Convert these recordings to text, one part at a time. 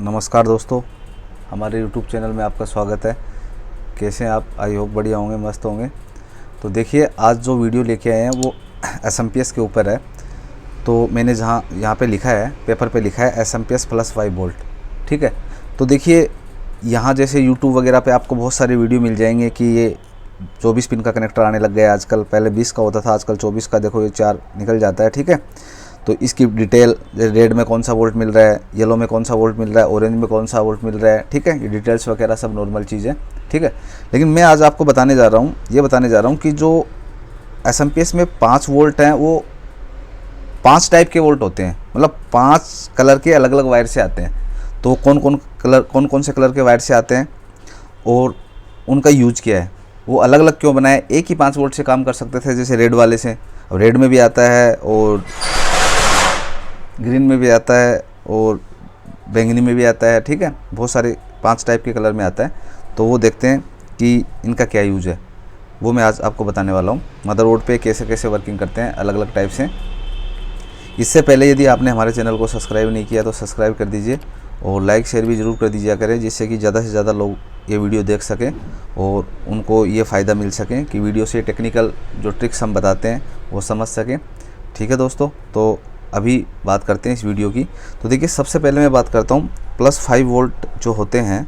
नमस्कार दोस्तों, हमारे YouTube चैनल में आपका स्वागत है। कैसे हैं आप? आई होप बढ़िया होंगे, मस्त होंगे। तो देखिए, आज जो वीडियो लेके आए हैं वो SMPS के ऊपर है। तो मैंने यहाँ पे लिखा है, पेपर पे लिखा है SMPS प्लस 5 वोल्ट। ठीक है। तो देखिए, यहाँ जैसे YouTube वगैरह पे आपको बहुत सारे वीडियो मिल जाएंगे कि ये 24 पिन का कनेक्टर आने लग गया है आजकल। पहले 20 का होता था, आजकल 24 का। देखो ये 4 निकल जाता है। ठीक है। तो इसकी डिटेल, रेड में कौन सा वोल्ट मिल रहा है, येलो में कौन सा वोल्ट मिल रहा है, ऑरेंज में कौन सा वोल्ट मिल रहा है। ठीक है। ये डिटेल्स वगैरह सब नॉर्मल चीज़ है। ठीक है। लेकिन मैं आज आपको बताने जा रहा हूँ कि जो SMPS में 5 वोल्ट हैं वो 5 टाइप के वोल्ट होते हैं। मतलब 5 कलर के अलग अलग वायर से आते हैं। तो कौन कौन से कलर के वायर से आते हैं और उनका यूज क्या है, वो अलग अलग क्यों बनाए। एक ही 5 वोल्ट से काम कर सकते थे जैसे रेड वाले से। अब रेड में भी आता है और ग्रीन में भी आता है और बैंगनी में भी आता है। ठीक है। बहुत सारे 5 टाइप के कलर में आता है। तो वो देखते हैं कि इनका क्या यूज है, वो मैं आज आपको बताने वाला हूँ। मदरबोर्ड पे कैसे कैसे वर्किंग करते हैं अलग अलग टाइप से। इससे पहले यदि आपने हमारे चैनल को सब्सक्राइब नहीं किया तो सब्सक्राइब कर दीजिए और लाइक शेयर भी ज़रूर कर दीजिए करें, जिससे कि ज़्यादा से ज़्यादा लोग ये वीडियो देख सकें और उनको ये फ़ायदा मिल सकें कि वीडियो से टेक्निकल जो ट्रिक्स हम बताते हैं वो समझ सकें। ठीक है दोस्तों, तो अभी बात करते हैं इस वीडियो की। तो देखिए, सबसे पहले मैं बात करता हूँ प्लस 5 वोल्ट जो होते हैं।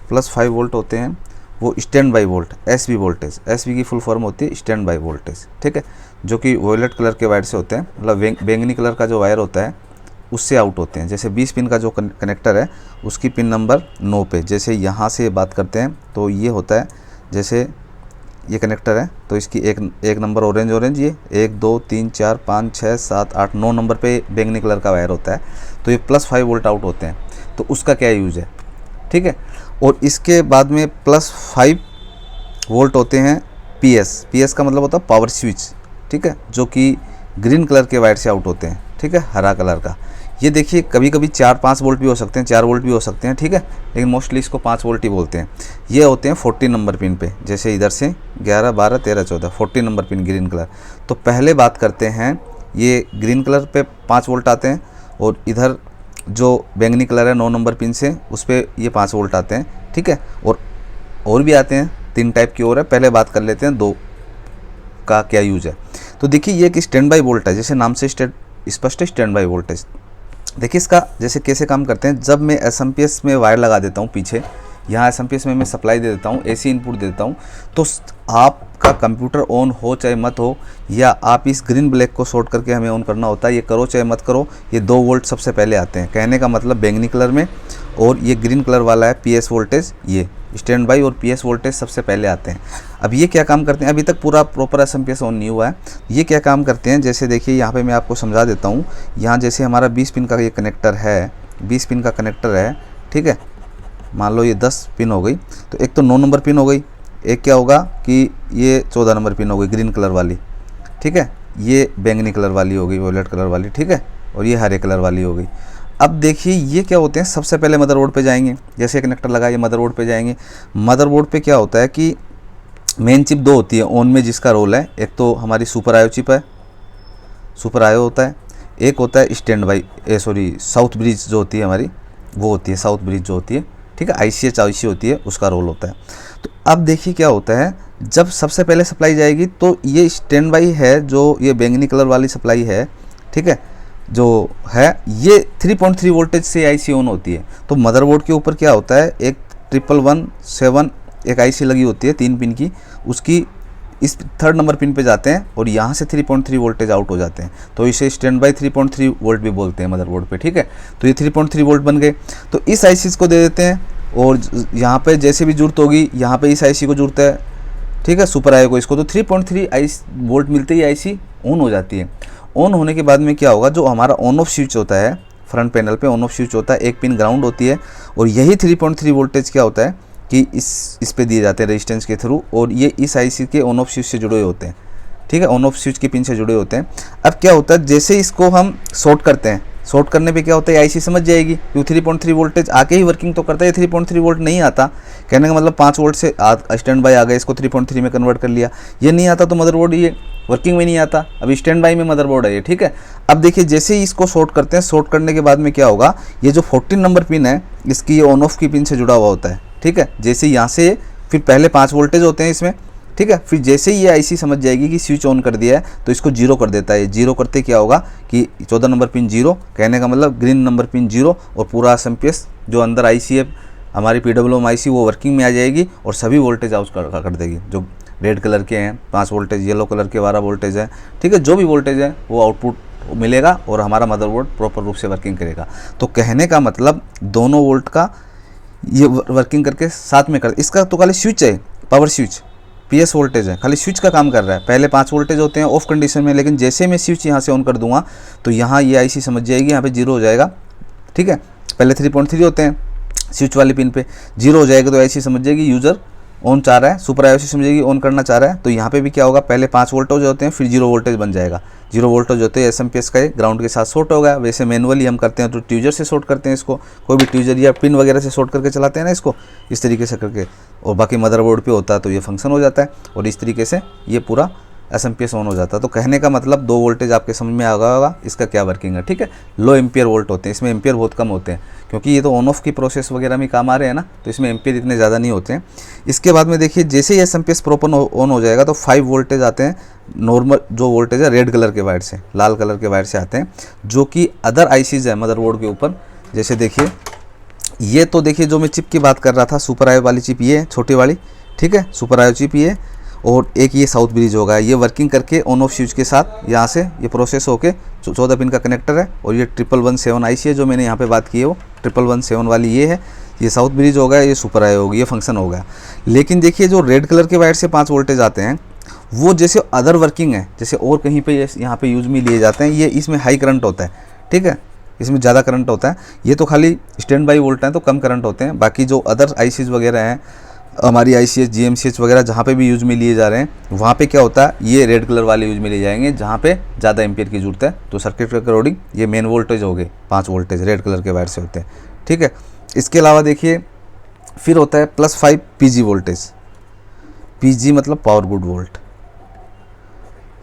प्लस 5 वोल्ट होते हैं वो stand by volt, SB voltage. SB की फुल फॉर्म होती है स्टैंड बाई वोल्टेज। ठीक है। जो कि वॉयलेट कलर के वायर से होते हैं, मतलब बैंगनी कलर का जो वायर होता है उससे आउट होते हैं। जैसे 20 पिन का जो कनेक्टर है उसकी पिन नंबर 9 पे, जैसे यहाँ से बात करते हैं तो ये होता है। जैसे ये कनेक्टर है तो इसकी एक नंबर ऑरेंज, ये 1 2 3 4 5 6 7 8 9 नंबर पे बैंगनी कलर का वायर होता है। तो ये प्लस 5 वोल्ट आउट होते हैं। तो उसका क्या यूज़ है। ठीक है। और इसके बाद में प्लस 5 वोल्ट होते हैं PS का मतलब होता है पावर स्विच। ठीक है। जो कि ग्रीन कलर के वायर से आउट होते हैं। ठीक है। हरा कलर का ये देखिए, कभी कभी 4-5 वोल्ट भी हो सकते हैं, 4 वोल्ट भी हो सकते हैं। ठीक है। लेकिन मोस्टली इसको 5 वोल्ट ही बोलते हैं। ये होते हैं 14 नंबर पिन पे, जैसे इधर से 11 12 13 14 14 नंबर पिन ग्रीन कलर। तो पहले बात करते हैं, ये ग्रीन कलर पे 5 वोल्ट आते हैं और इधर जो बैंगनी कलर है 9 नंबर पिन से उस पर ये 5 वोल्ट आते हैं। ठीक है। और भी आते हैं, 3 टाइप की और है। पहले बात कर लेते हैं 2 का क्या यूज है। तो देखिए, ये एक स्टैंड बाई वोल्ट है, जैसे नाम से स्पष्ट है, स्टैंड बाई वोल्टेज। देखिए इसका जैसे कैसे काम करते हैं। जब मैं SMPS में वायर लगा देता हूँ पीछे, यहाँ SMPS में मैं सप्लाई दे देता हूँ, AC इनपुट दे देता हूँ, तो आपका कंप्यूटर ऑन हो चाहे मत हो, या आप इस ग्रीन ब्लैक को शॉर्ट करके हमें ऑन करना होता है, ये करो चाहे मत करो, ये 2 वोल्ट सबसे पहले आते हैं। कहने का मतलब बैंगनी कलर में, और ये ग्रीन कलर वाला है PS वोल्टेज, ये स्टैंड बाई और PS वोल्टेज सबसे पहले आते हैं। अब ये क्या काम करते हैं, अभी तक पूरा प्रॉपर SMPS ऑन नहीं हुआ है। ये क्या काम करते हैं, जैसे देखिए यहाँ पे मैं आपको समझा देता हूँ। यहाँ जैसे हमारा 20 पिन का ये कनेक्टर है, 20 पिन का कनेक्टर है। ठीक है। मान लो ये 10 पिन हो गई, तो एक तो 9 नंबर पिन हो गई, एक क्या होगा कि ये 14 नंबर पिन हो गई ग्रीन कलर वाली। ठीक है। ये बैंगनी कलर वाली हो गई, वॉयलेट कलर वाली। ठीक है। और ये हरे कलर वाली हो गई। अब देखिए ये क्या होते हैं, सबसे पहले मदरबोर्ड पे जाएंगे। जैसे कनेक्टर लगा, ये मदरबोर्ड पे जाएंगे। मदरबोर्ड पे क्या होता है कि मेन चिप 2 होती है ऑन में, जिसका रोल है, एक तो हमारी सुपर आयो चिप है, सुपर आयो होता है। एक होता है स्टैंड बाई साउथ ब्रिज जो होती है हमारी, वो होती है साउथ ब्रिज जो होती है। ठीक है। IC होती है, उसका रोल होता है। तो अब देखिए क्या होता है, जब सबसे पहले सप्लाई जाएगी तो ये स्टैंड बाई है, जो ये बैंगनी कलर वाली सप्लाई है। ठीक है। जो है ये 3.3 वोल्टेज से IC ऑन होती है। तो मदरबोर्ड के ऊपर क्या होता है, एक 1117 एक IC लगी होती है 3 पिन की, उसकी इस 3rd नंबर पिन पे जाते हैं और यहाँ से 3.3 वोल्टेज आउट हो जाते हैं। तो इसे स्टैंड बाई 3.3 वोल्ट भी बोलते हैं मदरबोर्ड पे। ठीक है। तो ये 3.3 वोल्ट बन गए। तो इस ICs को दे देते हैं और यहाँ पे जैसे भी जरूरत होगी, यहाँ पे इस IC को जरूरत है। ठीक है। सुपर आयो को, इसको तो 3.3 वोल्ट मिलते ही IC ऑन हो जाती है। ऑन होने के बाद में क्या होगा, जो हमारा ऑन ऑफ स्विच होता है फ्रंट पैनल पे, ऑन ऑफ स्विच होता है, एक पिन ग्राउंड होती है, और यही 3.3 वोल्टेज क्या होता है कि इस पे दिए जाते हैं रेजिस्टेंस के थ्रू, और ये इस IC के ऑन ऑफ स्विच से जुड़े हुए होते हैं। ठीक है। ऑन ऑफ स्विच की पिन से जुड़े होते हैं। अब क्या होता है, जैसे इसको हम शॉर्ट करते हैं, शॉर्ट करने पे क्या होता है, आईसी समझ जाएगी कि 3.3 वोल्टेज आके ही वर्किंग तो करता है, 3.3 वोल्ट नहीं आता, कहने का मतलब 5 वोल्ट से स्टैंड बाई आ गया, इसको 3.3 में कन्वर्ट कर लिया, ये नहीं आता तो मदरबोर्ड ये वर्किंग में नहीं आता, अभी स्टैंड बाई में मदरबोर्ड है ये, ठीक है। अब देखिए जैसे ही इसको शॉर्ट करते हैं, शॉर्ट करने के बाद में क्या होगा, ये जो 14 नंबर पिन है इसकी ये ऑन ऑफ की पिन से जुड़ा हुआ होता है, ठीक है। जैसे यहाँ से फिर पहले 5 वोल्टेज होते हैं इसमें, ठीक है, फिर जैसे ही ये आईसी समझ जाएगी कि स्विच ऑन कर दिया है तो इसको जीरो कर देता है। जीरो करते क्या होगा कि 14 नंबर पिन जीरो, कहने का मतलब ग्रीन नंबर पिन जीरो, और पूरा एसएमपीएस जो अंदर आईसी है हमारी पीडब्ल्यूएम आईसी वो वर्किंग में आ जाएगी और सभी वोल्टेज आउट कर देगी। जो रेड कलर के हैं 5 वोल्टेज, येलो कलर के 12 वोल्टेज है, ठीक है, जो भी वोल्टेज है वो आउटपुट मिलेगा और हमारा मदरबोर्ड प्रॉपर रूप से वर्किंग करेगा। तो कहने का मतलब दोनों वोल्ट का ये वर्किंग करके साथ में कर, इसका तो खाली स्विच है, पावर स्विच पीएस वोल्टेज है, खाली स्विच का काम कर रहा है। पहले 5 वोल्टेज होते हैं ऑफ कंडीशन में, लेकिन जैसे मैं स्विच यहाँ से ऑन कर दूंगा तो यहाँ ये आईसी समझ जाएगी, यहाँ पे जीरो हो जाएगा, ठीक है। पहले 3.3 होते हैं स्विच वाली पिन पे, जीरो हो जाएगा तो आईसी समझ जाएगी यूज़र ऑन चाह रहा है, सुपर आईओसी समझेगी ऑन करना चाह रहा है। तो यहाँ पे भी क्या होगा, पहले 5 वोल्टेज होते हैं फिर 0 वोल्टेज बन जाएगा। 0 वोल्टेज होते हैं एसएमपीएस का ग्राउंड के साथ शॉर्ट होगा। वैसे मैनुअली हम करते हैं तो ट्यूजर से शॉर्ट करते हैं इसको, कोई भी ट्यूजर या पिन वगैरह से शॉर्ट करके चलाते हैं ना इसको, इस तरीके से करके, और बाकी मदरबोर्ड पे होता है तो ये फंक्शन हो जाता है और इस तरीके से ये पूरा एसएमपीएस ऑन हो जाता है। तो कहने का मतलब 2 वोल्टेज आपके समझ में आ गया होगा इसका क्या वर्किंग है, ठीक है। लो एम्पियर वोल्ट होते हैं, इसमें एम्पियर बहुत कम होते हैं क्योंकि ये तो ऑन ऑफ की प्रोसेस वगैरह में काम आ रहे हैं ना, तो इसमें एम्पियर इतने ज़्यादा नहीं होते हैं। इसके बाद में देखिए जैसे ही एसएमपीएस प्रॉपर ऑन हो जाएगा तो 5 वोल्टेज आते हैं नॉर्मल, जो वोल्टेज है रेड कलर के वायर से, लाल कलर के वायर से आते हैं, जो कि अदर आईसीज है मदरबोर्ड के ऊपर। जैसे देखिए ये तो देखिए जो मैं चिप की बात कर रहा था, सुपर आईओ वाली चिप ये छोटी वाली, ठीक है, सुपर आईओ चिप ये, और एक ये साउथ ब्रिज होगा, ये वर्किंग करके ऑन ऑफ स्विच के साथ यहाँ से ये प्रोसेस होके 14 पिन का कनेक्टर है, और ये 1117 आईसी है जो मैंने यहाँ पे बात की है वो 1117 वाली ये है, ये साउथ ब्रिज होगा, ये सुपर आईओ होगी, ये फंक्शन होगा। लेकिन देखिए जो रेड कलर के वायर से 5 वोल्टेज आते हैं वो जैसे अदर वर्किंग है, जैसे और कहीं पे यहाँ पे यूज में लिए जाते हैं, ये इसमें हाई करंट होता है, ठीक है, इसमें ज़्यादा करंट होता है। ये तो खाली स्टैंड बाई वोल्ट हैं तो कम करंट होते हैं। बाकी जो अदर आईसीज वगैरह हैं, हमारी आईसीएच जीएमसीएच वगैरह जहाँ पे भी यूज में लिए जा रहे हैं, वहाँ पे क्या होता है, ये रेड कलर वाले यूज में लिए जाएंगे जहाँ पे ज़्यादा एम्पियर की जरूरत है। तो सर्किट के अकॉर्डिंग ये मेन वोल्टेज हो गए 5 वोल्टेज रेड कलर के वायर से होते हैं, ठीक है। इसके अलावा देखिए फिर होता है +5 पीजी वोल्टेज, पीजी मतलब पावर गुड वोल्ट।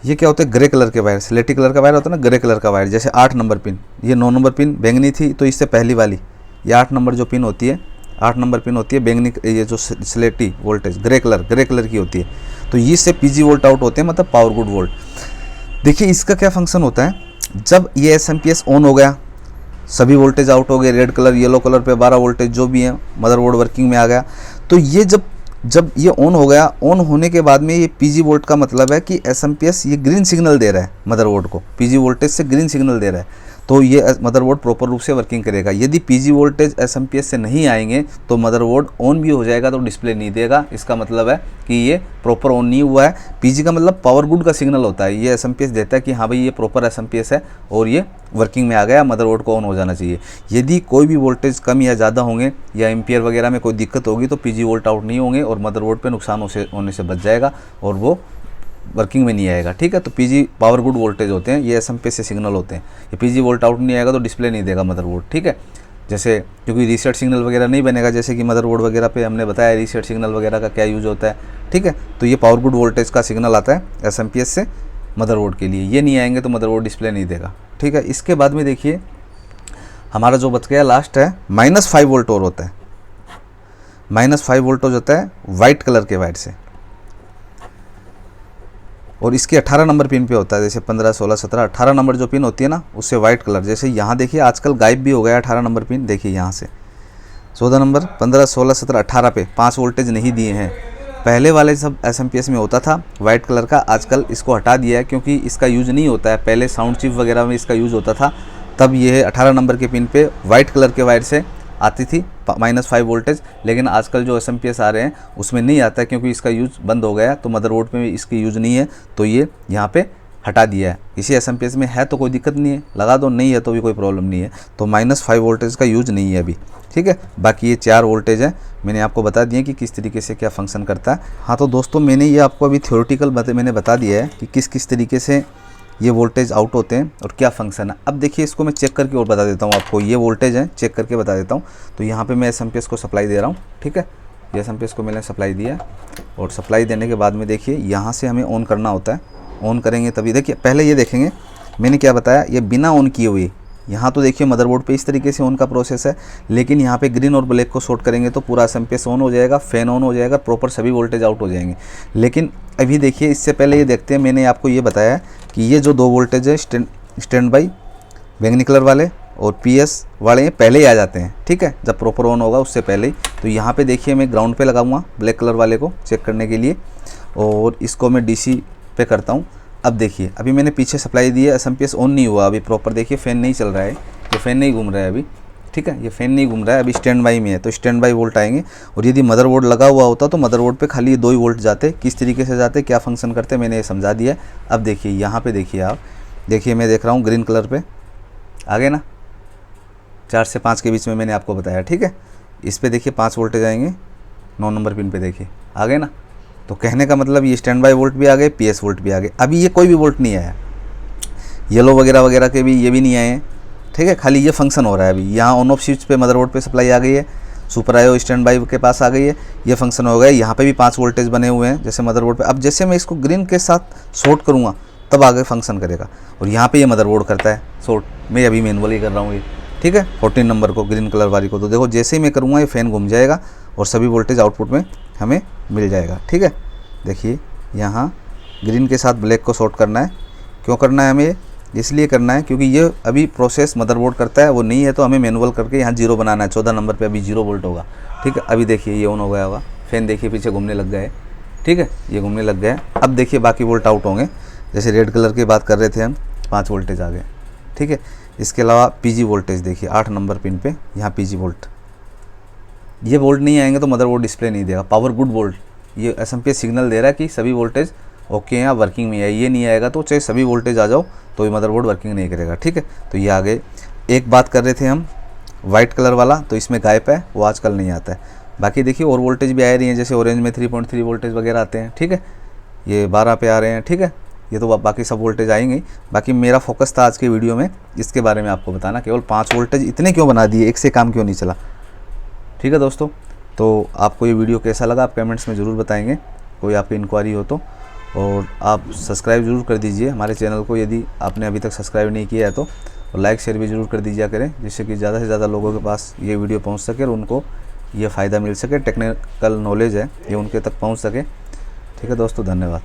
ये क्या होता है, ग्रे कलर के वायर, स्लेटी कलर का वायर होता है ना, ग्रे कलर का वायर। जैसे 8 नंबर पिन, ये 9 नंबर पिन बैंगनी थी तो इससे पहली वाली, ये 8 नंबर जो पिन होती है, 8 नंबर पिन होती है बैंगनी, ये जो स्लेटी वोल्टेज ग्रे कलर की होती है, तो इससे पीजी वोल्ट आउट होते हैं, मतलब पावर गुड वोल्ट। देखिए इसका क्या फंक्शन होता है, जब ये एसएमपीएस ऑन हो गया, सभी वोल्टेज आउट हो गए, रेड कलर येलो कलर पे 12 वोल्टेज जो भी है, मदरबोर्ड वर्किंग में आ गया, तो ये जब ये ऑन हो गया, ऑन होने के बाद में ये पीजी वोल्ट का मतलब है कि एसएमपीएस ये ग्रीन सिग्नल दे रहा है मदरबोर्ड को, पीजी वोल्टेज से ग्रीन सिग्नल दे रहा है, तो ये मदरबोर्ड प्रॉपर रूप से वर्किंग करेगा। यदि पीजी वोल्टेज एसएमपीएस से नहीं आएंगे तो मदरबोर्ड ऑन भी हो जाएगा तो डिस्प्ले नहीं देगा। इसका मतलब है कि ये प्रॉपर ऑन नहीं हुआ है। पीजी का मतलब पावर गुड का सिग्नल होता है, ये एसएमपीएस देता है कि हाँ भाई ये प्रॉपर एसएमपीएस है और ये वर्किंग में आ गया, मदरबोर्ड को ऑन हो जाना चाहिए। यदि कोई भी वोल्टेज कम या ज़्यादा होंगे या एम्पियर वगैरह में कोई दिक्कत होगी तो पीजी वोल्ट आउट नहीं होंगे और मदरबोर्ड पे नुकसान होने से बच जाएगा और वो वर्किंग में नहीं आएगा, ठीक है। तो पीजी पावर गुड वोल्टेज होते हैं, ये एसएमपीएस से सिग्नल होते हैं। ये पीजी वोल्ट आउट नहीं आएगा तो डिस्प्ले नहीं देगा मदरबोर्ड, ठीक है। जैसे क्योंकि रीसेट सिग्नल वगैरह नहीं बनेगा, जैसे कि मदरबोर्ड वगैरह पे हमने बताया रीसेट सिग्नल वगैरह का क्या यूज़ होता है, ठीक है। तो ये पावर गुड वोल्टेज का सिग्नल आता है एसएमपीएस से मदरबोर्ड के लिए, ये नहीं आएंगे तो मदरबोर्ड डिस्प्ले नहीं देगा, ठीक है। इसके बाद में देखिए हमारा जो बच गया लास्ट है -5 वोल्ट और होता है, -5 वोल्ट हो जाता है वाइट कलर के वायर से, और इसके 18 नंबर पिन पे होता है। जैसे 15, 16, 17, 18 नंबर जो पिन होती है ना उससे वाइट कलर, जैसे यहाँ देखिए आजकल गायब भी हो गया 18 नंबर पिन, देखिए यहाँ से 14 नंबर, 15, 16, 17, 18 पे 5 वोल्टेज नहीं दिए हैं। पहले वाले सब एसएमपीएस में होता था वाइट कलर का, आजकल इसको हटा दिया है क्योंकि इसका यूज़ नहीं होता है। पहले साउंड चिप वगैरह में इसका यूज़ होता था, तब ये 18 नंबर के पिन पे वाइट कलर के वायर से आती थी -5 वोल्टेज, लेकिन आजकल जो एसएमपीएस आ रहे हैं उसमें नहीं आता है क्योंकि इसका यूज़ बंद हो गया, तो मदरबोर्ड पे इसकी यूज़ नहीं है, तो ये यहाँ पे हटा दिया है। इसी एसएमपीएस में है तो कोई दिक्कत नहीं है, लगा दो, नहीं है तो भी कोई प्रॉब्लम नहीं है। तो -5 वोल्टेज का यूज़ नहीं है अभी, ठीक है। बाकी ये 4 वोल्टेज है, मैंने आपको बता दिया कि किस तरीके से क्या फंक्शन करता है। हाँ तो दोस्तों मैंने ये आपको अभी थ्योरेटिकल मैंने बता दिया है कि किस किस तरीके से ये वोल्टेज आउट होते हैं और क्या फंक्शन है। अब देखिए इसको मैं चेक करके और बता देता हूँ आपको, ये वोल्टेज है, चेक करके बता देता हूँ। तो यहाँ पे मैं एसएमपीएस को सप्लाई दे रहा हूँ, ठीक है, ये एसएमपीएस को मैंने सप्लाई दिया और सप्लाई देने के बाद में देखिए यहाँ से हमें ऑन करना होता है। ऑन करेंगे तभी, देखिए पहले ये देखेंगे मैंने क्या बताया, ये बिना ऑन किए हुए, यहाँ तो देखिए मदरबोर्ड पे इस तरीके से ऑन का प्रोसेस है, लेकिन यहाँ पे ग्रीन और ब्लैक को शॉर्ट करेंगे तो पूरा एसएमपीएस ऑन हो जाएगा, फैन ऑन हो जाएगा, प्रॉपर सभी वोल्टेज आउट हो जाएंगे। लेकिन अभी देखिए इससे पहले ये देखते हैं, मैंने आपको ये बताया कि ये जो 2 वोल्टेज है स्टैंड बाई बैंगनी कलर वाले और पीएस वाले पहले ही आ जाते हैं, ठीक है, जब प्रॉपर ऑन होगा उससे पहले ही। तो यहाँ पे देखिए मैं ग्राउंड पे लगाऊंगा ब्लैक कलर वाले को चेक करने के लिए और इसको मैं डीसी पे करता हूँ। अब देखिए अभी मैंने पीछे सप्लाई दी है, एसएमपीएस ऑन नहीं हुआ अभी प्रॉपर, देखिए फ़ैन नहीं चल रहा है, ये फ़ैन नहीं घूम रहा है अभी, ठीक है, ये फ़ैन नहीं घूम रहा है, अभी स्टैंड बाई में है, तो स्टैंड बाई वोल्ट आएंगे। और यदि मदरबोर्ड लगा हुआ होता तो मदरबोर्ड पे खाली 2 ही वोल्ट जाते। किस तरीके से जाते, क्या फंक्शन करते, मैंने ये समझा दिया। अब देखिए यहाँ पे देखिए आप, देखिए मैं देख रहा हूँ ग्रीन कलर पे आ गए ना, 4 से 5 के बीच में मैंने आपको बताया, ठीक है। इस पर देखिए 5 वोल्टेज आएंगे, 9 नंबर पिन पे देखिए आ गए ना। तो कहने का मतलब ये स्टैंड बाई वोल्ट भी आ गए, पीएस वोल्ट भी आ गए। अभी ये कोई भी वोल्ट नहीं आया, येलो वगैरह वगैरह के भी ये भी नहीं आए हैं, ठीक है, खाली ये फंक्शन हो रहा है। अभी यहाँ ऑन ऑफ स्विच पे मदरबोर्ड पे सप्लाई आ गई है, सुपर आयो स्टैंड बाई के पास आ गई है, ये फंक्शन हो गया। यहाँ पे भी 5 वोल्टेज बने हुए हैं जैसे मदरबोर्ड पे। अब जैसे मैं इसको ग्रीन के साथ शॉर्ट करूँगा तब आगे फंक्शन करेगा। और यहाँ पे ये मदरबोर्ड करता है शॉर्ट, मैं अभी मैनुअली कर रहा हूँ ये, ठीक है, 14 नंबर को ग्रीन कलर वाली को। तो देखो जैसे ही मैं करूँगा ये फ़ैन घूम जाएगा और सभी वोल्टेज आउटपुट में हमें मिल जाएगा, ठीक है। देखिए यहाँ ग्रीन के साथ ब्लैक को शॉर्ट करना है। क्यों करना है हमें ये, इसलिए करना है क्योंकि ये अभी प्रोसेस मदरबोर्ड करता है, वो नहीं है तो हमें मैनुअल करके यहाँ 0 बनाना है। 14 नंबर पे अभी 0 वोल्ट होगा, ठीक है। अभी देखिए ये ऑन हो गया होगा, फ़ैन देखिए पीछे घूमने लग गए, ठीक है, ये घूमने लग गए। अब देखिए बाकी वोल्ट आउट होंगे, जैसे रेड कलर की बात कर रहे थे हम, 5 वोल्टेज आ गए, ठीक है। इसके अलावा पीजी वोल्टेज देखिए 8 नंबर पिन पे यहाँ पीजी वोल्ट, ये वोल्ट नहीं आएंगे तो मदरबोर्ड डिस्प्ले नहीं देगा। पावर गुड वोल्ट, ये एसएमपीएस सिग्नल दे रहा है कि सभी वोल्टेज ओके हैं, वर्किंग में है। ये नहीं आएगा तो चाहे सभी वोल्टेज आ जाओ तो ये मदरबोर्ड वर्किंग नहीं करेगा, ठीक है। तो ये आ गए। एक बात कर रहे थे हम वाइट कलर वाला, तो इसमें गायब है, वो आजकल नहीं आता है। बाकी देखिए और वोल्टेज भी आ रही हैं, जैसे ऑरेंज में 3.3 वोल्टेज वगैरह आते हैं, ठीक है, ये 12 पे आ रहे हैं, ठीक है। ये तो बाकी सब वोल्टेज आएंगे। बाकी मेरा फोकस था आज के वीडियो में इसके बारे में आपको बताना, केवल 5 वोल्टेज इतने क्यों बना दिए, एक से काम क्यों नहीं चला, ठीक है दोस्तों। तो आपको ये वीडियो कैसा लगा आप कमेंट्स में ज़रूर बताएंगे, कोई आपकी इंक्वायरी हो तो। और आप सब्सक्राइब ज़रूर कर दीजिए हमारे चैनल को यदि आपने अभी तक सब्सक्राइब नहीं किया है तो, और लाइक शेयर भी ज़रूर कर दीजिए करें, जिससे कि ज़्यादा से ज़्यादा लोगों के पास ये वीडियो पहुंच सके और उनको ये फ़ायदा मिल सके, टेक्निकल नॉलेज है ये उनके तक पहुंच सके, ठीक है दोस्तों। धन्यवाद।